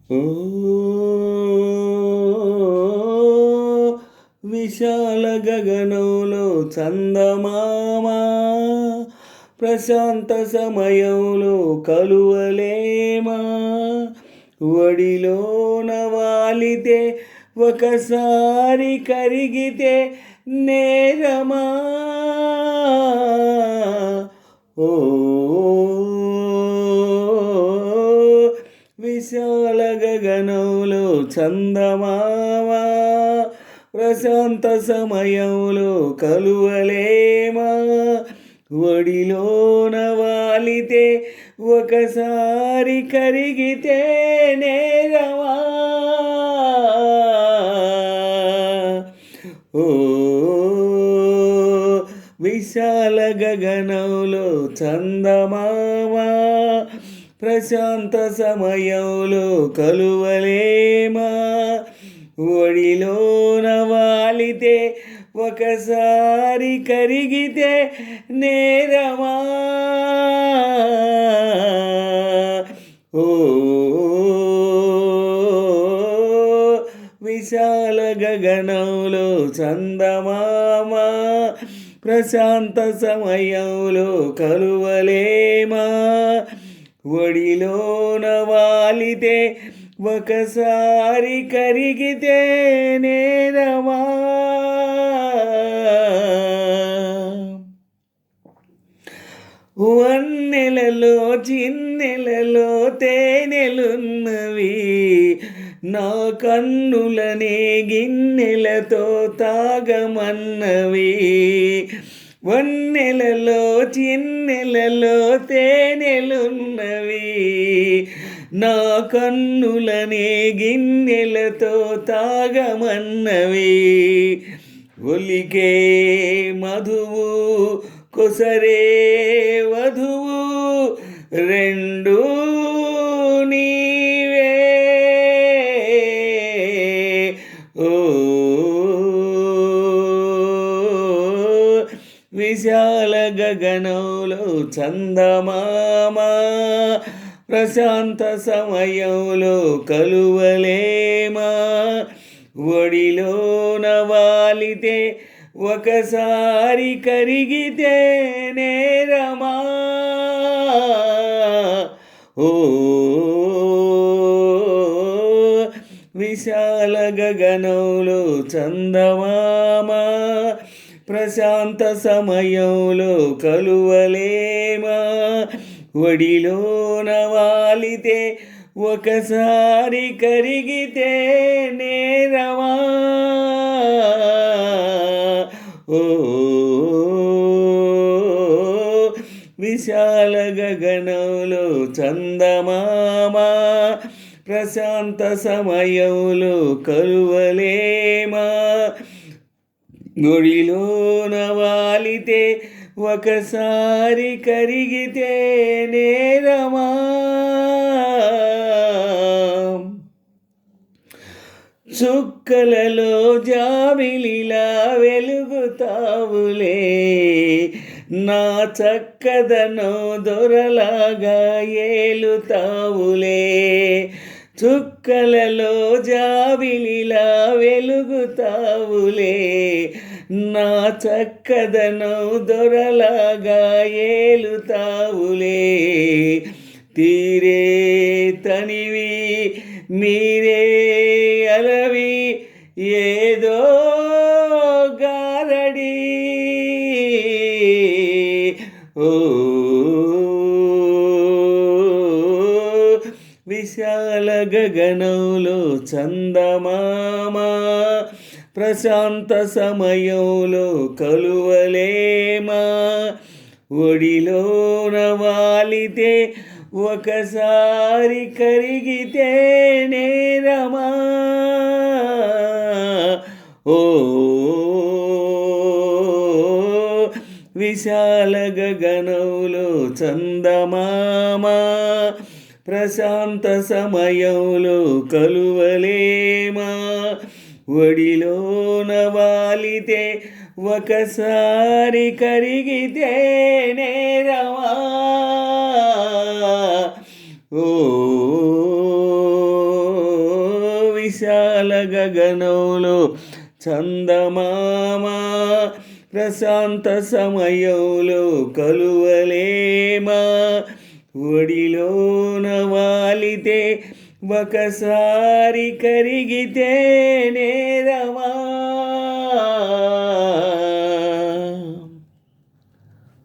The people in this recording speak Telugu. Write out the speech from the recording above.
ఓ విశాల గగనంలో చందమామ ప్రశాంత సమయంలో కలువలేమా ఒడిలోన వాలితే ఒకసారి కరిగితే నేరమా ఓ విశాల గగనంలో చందమామ ప్రశాంత సమయంలో కలువలేమా ఒడిలోన వాలితే ఒకసారి కరిగితే నేరమా ఓ విశాల గగనంలో చందమామ ప్రశాంత సమయంలో కలువలేమా ఒడిలోన వాలితే ఒకసారి కరిగితే నేరమా ఓ విశాల గగనంలో చందమామ ప్రశాంత సమయంలో కలువలేమా ఒడిలోన వాలితే ఒకసారి కరిగితే నేరమా వన్నెలలో చిన్నెలలో తేనెలున్నవి నా కన్నులనే గిన్నెలతో తాగమన్నవి వన్నెలలో చిన్నెలలో తేనెలున్నవి నా కన్నులనే గిన్నెలతో తాగమన్నవి ఒలికే మధువు కొసరే వధువు రెండు నీవే ఓ విశాల గగనంలో చందమామ ప్రశాంత సమయంలో కలువలేమా ఒడిలోన వాలితే ఒకసారి కరిగితే నేరమా ఓ విశాల గగనంలో చందమామ ప్రశాంత సమయంలో కలువలేమా ఒడిలోన వాలితే ఒకసారి కరిగితే నేరమా ఓ విశాల గగనంలో చందమామ ప్రశాంత సమయంలో కలువలేమా ఒడిలోన వాలితే ఒకసారి కరిగితే నేరమా చుక్కలలో జాబిలిలా వెలుగుతావులే నా చక్కదనో దొరలాగా ఏలుతావులే చుక్కలలో జాబిలిలా వెలుగుతావులే నా చక్కదనో దొరలాగా ఏలుతావులే తీరే తనివి మీరే అలవి ఏదో గారడి ఓ విశాల గగనంలో చందమామ ప్రశాంత సమయంలో కలువలేమా ఒడిలోన వాలితే ఒకసారి కరిగితే నేరమా ఓ విశాల గగనంలో చందమామ ప్రశాంత సమయంలో కలువలేమా ఒడిలోన వాలితే ఒకసారి కరిగితే నేరమా ఓ గగనంలో చందమామ ప్రశాంత సమయంలో కలువలేమా ఒడిలోన వాలితే ఒకసారి కరిగితే నేరమా